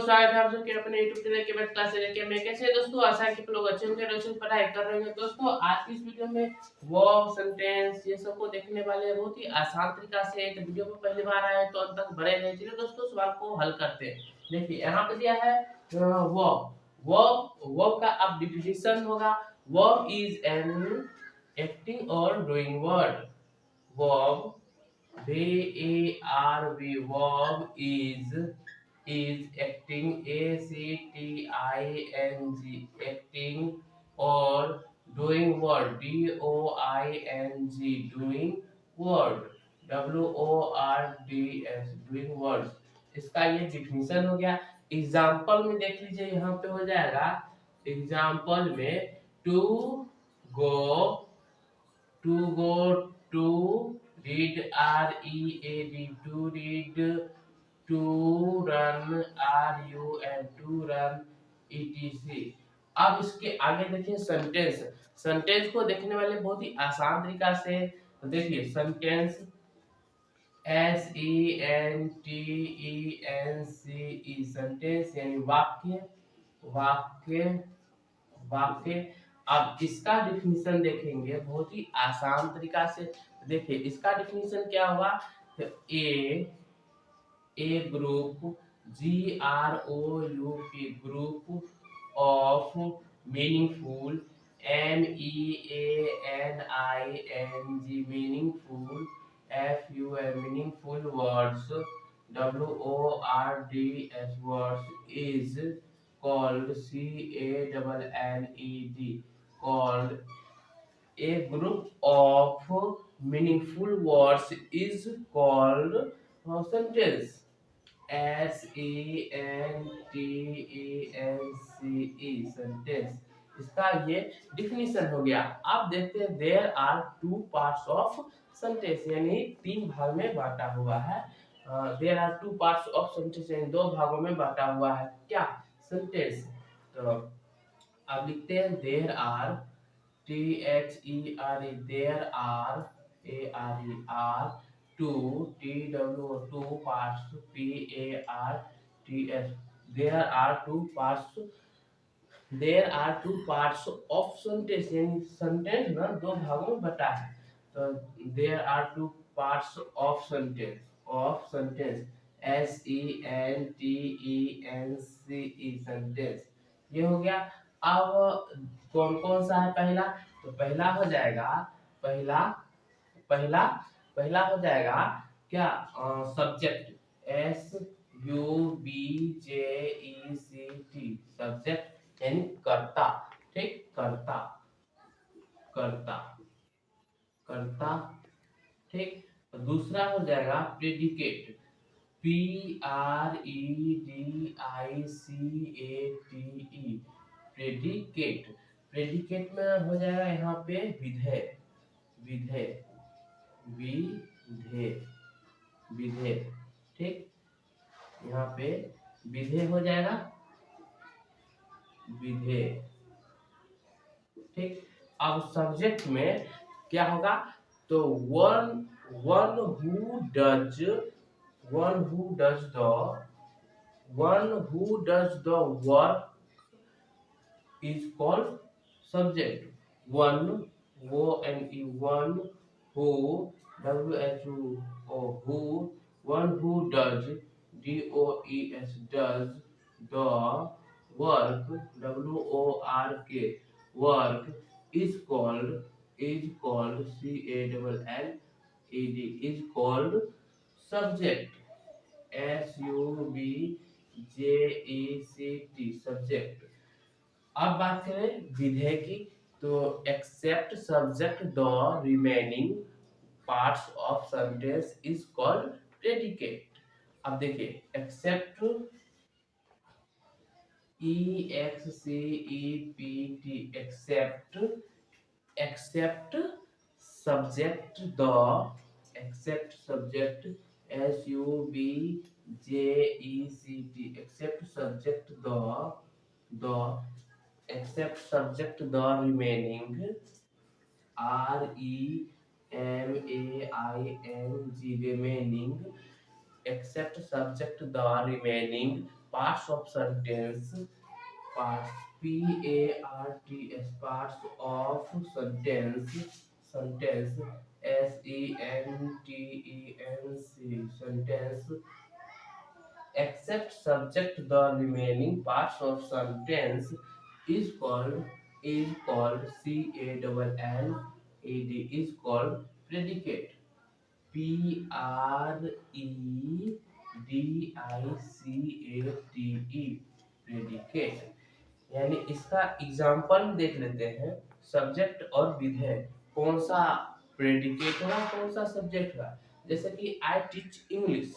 स्वागत है आप सबके अपने YouTube चैनल के बाद क्लास लेके। मैं कैसे हैं दोस्तों, आशा है कि आप लोग अच्छे होंगे, रोशन पढ़ाई कर रहे होंगे। दोस्तों आज की इस वीडियो में वर्ब, सेंटेंस ये सब को देखने वाले हैं बहुत ही आसान तरीका से। तो वीडियो को पहली बार आए तो अंत तक बने रहिए। चलिए दोस्तों सवाल को हल करते हैं। देखिए यहाँ पे दिया है वर्ब। वर्ब का अब डिफिनेशन होगा। वर्ब इज एन एक्टिंग और doing word. Verb verb is acting, acting, acting or doing word, doing, doing word, words, doing words। इसका ये डिफिनीशन हो गया। एग्जाम्पल में देख लीजिए, यहाँ पे हो जाएगा एग्जाम्पल में to go, to read, read, to read, to run, run, to run, etc। अब इसके आगे देखिए सेंटेंस। सेंटेंस को देखने वाले बहुत ही आसान तरीका से तो देखिए सेंटेंस SENTENCE, सेंटेंस यानी वाक्य, वाक्य, वाक्य। अब इसका डिफिनीशन देखेंगे बहुत ही आसान तरीका से। देखिए इसका डिफिनीशन क्या होगा, तो a group, GROUP, group of meaningful, MEANING, meaningful, FUL, meaningful words, WORDS, words is called, CANNED, called a group of meaningful words is called sentence, SENTENCE, sentence. इसका ये डिफिनीशन हो गया। अब देखते हैं there are two parts of sentence, यानी तीन भाग में बांटा हुआ है। There are two parts of sentence, यानी दो भागों में बांटा हुआ है क्या, सेंटेंस। तो अब लिखते हैं there are, THERE, there are, ARE, are two, TWO, two parts, PARTS, there are two parts, there are two parts of sentence, यानी sentence ना दो भागों में बटा है। तो there are two parts of sentence, SENTENCE, sentence. ये हो गया। अब कौन कौन सा है पहला, तो पहला हो जाएगा, पहला पहला पहला हो जाएगा क्या, सब्जेक्ट, SUBJECT, सब्जेक्ट यानी कर्ता। ठीक, कर्ता, कर्ता, कर्ता। ठीक, दूसरा हो जाएगा प्रेडिकेट, PREDICATE, प्रेडिकेट। प्रेडिकेट में हो जाएगा यहाँ पे विधेय, विधेय, विधेय, विधेय। ठीक, यहाँ पे विधेय हो जाएगा, विधेय। ठीक, अब सब्जेक्ट में क्या होगा, तो one one who does, one who does the, one who does the work is called subject, one, O-N-E, one who, W-H-O, who, one who does, D-O-E-S, does the work, W-O-R-K, work is called, C-A-L-L-E-D, is called subject, SUBJECT, subject। अब बात करें विधेय की, तो except subject the remaining parts of sentence is called predicate. अब देखिए except, EXCEPT, except, except subject the, except subject, SUBJECT, except subject the, except subject the remaining, REMAING, remaining, except subject the remaining parts of sentence, parts, PARTS, parts of sentence, sentence, SENTENC, sentence, except subject, the remaining parts of sentence is called CANNAD, is called predicate. PREDICATE, predicate. यानी इसका example देख लेते हैं। Subject और विधेय कौन सा predicate होगा, कौन सा सब्जेक्ट होगा। जैसे कि आई टीच इंग्लिश,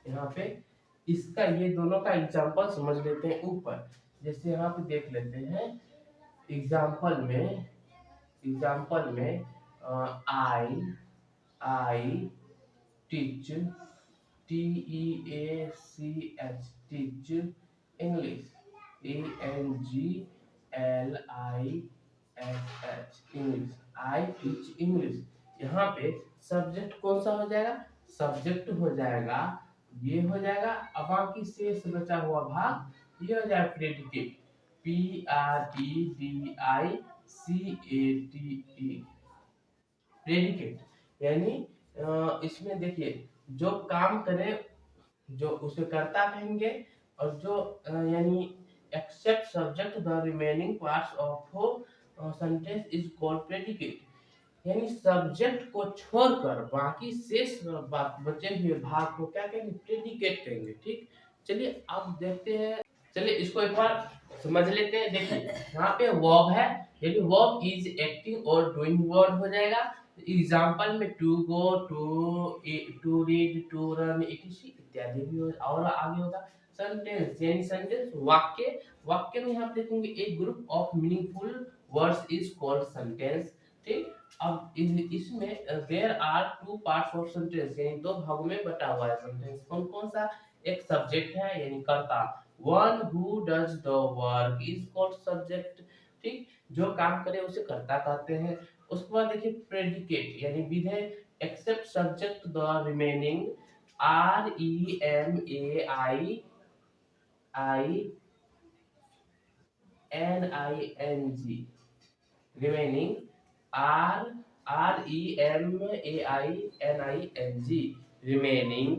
यहाँ पे इसका ये दोनों का एग्जाम्पल समझ लेते हैं ऊपर। जैसे यहाँ पे देख लेते हैं एग्जाम्पल में I teach, TEACH, teach English, ENGLISH, English, I teach English. यहाँ पे सब्जेक्ट कौन सा हो जाएगा, सब्जेक्ट हो जाएगा, ये हो जाएगा। अब बाकी शेष बचा हुआ भाग ये हो जाएगा प्रेडिकेट, PREDICATE, प्रेडिकेट। यानी इसमें देखिए जो काम करे, जो उसे कर्ता कहेंगे, और जो यानी except subject the remaining parts of sentence is called predicate. यानी सब्जेक्ट को छोड़कर बाकी शेष बचे हुए भाग को क्या कहेंगे, प्रेडिकेट कहेंगे। ठीक, चलिए अब देखते हैं, चलिए इसको एक बार समझ लेते हैं। देखिए यहाँ पे वर्ब है, यानी वर्ब इज एक्टिंग और डूइंग वर्ड हो जाएगा। एग्जाम्पल में to go, to read, to run, इत्यादि भी और आगे होगा। सेंटेंस यानी सेंटेंस वाक्य, वाक्य में हम देखेंगे एक group of meaningful words is called sentence. ठीक, अब इसमें there are two parts of sentence, यानी दो भागों में बटा हुआ है सेंटेंस। कौन कौन सा, एक सब्जेक्ट है यानी कर्ता, one who does the work is called subject. ठीक, जो काम करे उसे कर्ता कहते हैं। उसके बाद देखिए प्रेडिकेट यानी विधेय, except subject the remaining, REMAINING, remaining,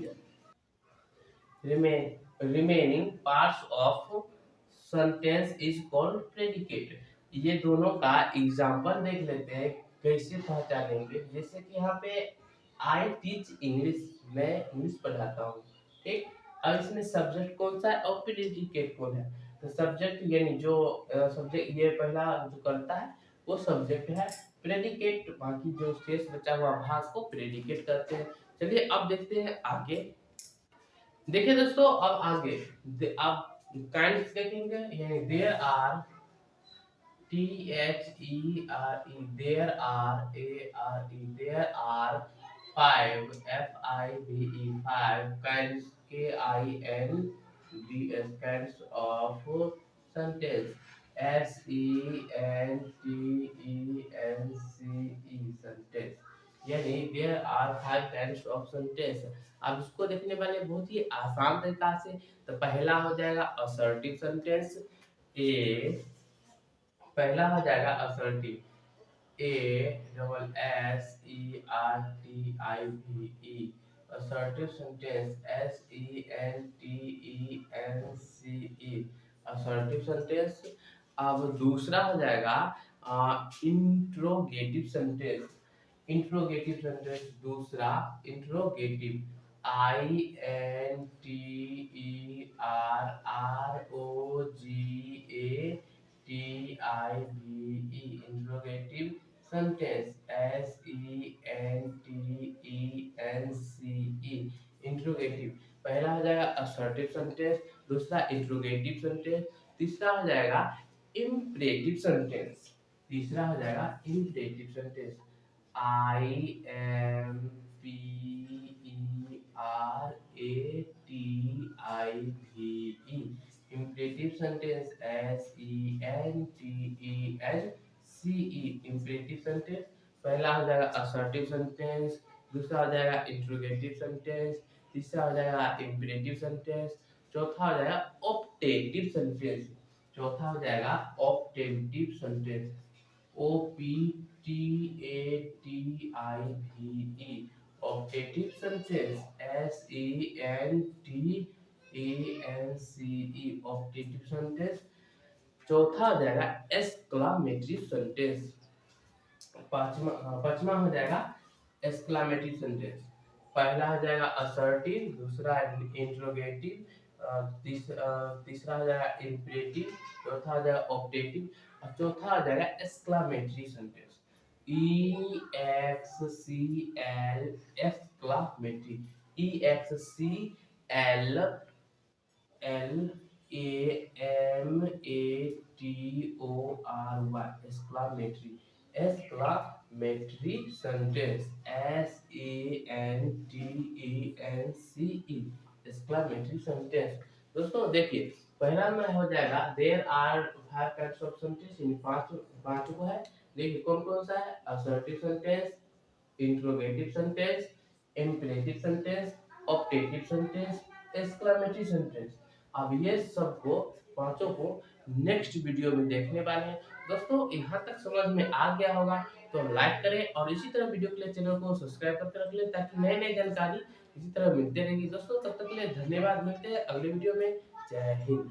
REMAINING, remaining parts of sentence is called predicate। ये दोनों का एग्जाम्पल देख लेते हैं कैसे पहचानेंगे। जैसे कि यहाँ पे आई टीच इंग्लिश, मैं इंग्लिश पढ़ाता हूँ। ठीक, अब इसमें सब्जेक्ट कौन सा है और प्रेडिकेट कौन है। तो सब्जेक्ट यानी जो सब्जेक्ट ये पहला जो करता है वो सब्जेक्ट है, प्रेडिकेट बाकी जो शेष बचा हुआ भाग को प्रेडिकेट करते हैं। चलिए अब देखते हैं आगे। देखिए दोस्तों अब आगे अब काइंड्स देखेंगे, यानी there are, THERE, there are, there are five, FIVE, five kinds, KINDS, kinds of sentence, SENTENCE, sentence। यानी there are five kinds of sentence। अब इसको देखने वाले बहुत ही आसान तरीका से, तो पहला हो जाएगा असर्टिव सेंटेंस, पहला हो जाएगा assertive, ASSERTIVE, assertive sentence, SENTENCE, assertive sentence. अब दूसरा हो जाएगा इंट्रोगेटिव सेंटेंस, इंट्रोगेटिव सेंटेंस दूसरा, interrogative, INTERROGATIVE, interrogative sentence, SENTENCE, interrogative. पहला हो जाएगा असर्टिव सेंटेंस, दूसरा इंट्रोगेटिव सेंटेंस, तीसरा हो जाएगा इम्परेटिव सेंटेंस, तीसरा हो जाएगा imperative sentence, IMPERATIVE, imperative sentence, SENTENCE, imperative sentence। पहला हो जाएगा assertive sentence, दूसरा हो जाएगा interrogative sentence, तीसरा हो जाएगा imperative sentence, चौथा हो जाएगा ऑप्टेटिव सेंटेंस। चौथा हो जाएगा optative sentence, OPTATIVE, optative sentence, SENTENCE, optative sentence. चौथा हो जाएगा एक्सक्लामेटरी सेंटेंस। पांचवा हो जाएगा एक्सक्लामेटरी सेंटेंस। पहला हो जाएगा असर्टिव, दूसरा इंट्रोगेटिव, तीसरा हो जाएगा इंपरेटिव, चौथा हो जाएगा ऑप्टेटिव और चौथा हो जाएगा exclamatory sentence, EXCL, exclamatory, EXCL LAMATORY, exclamatory, exclamatory sentence, SENTENCE, exclamatory sentence। दोस्तों देखिए, पहला में हो जाएगा there are 5 types of sentence, इन पांचों को है। देखिए कौन कौन सा है, assertive sentence, interrogative sentence, imperative sentence, optative sentence, exclamatory sentence. अब ये सबको पांचों को नेक्स्ट वीडियो में देखने वाले हैं। दोस्तों यहाँ तक समझ में आ गया होगा तो लाइक करें और इसी तरह वीडियो के लिए चैनल को सब्सक्राइब करके रख लें ताकि नई नई जानकारी इसी तरह मिलते रहेगी। दोस्तों तब तक के लिए धन्यवाद, मिलते हैं अगले वीडियो में। जय हिंद।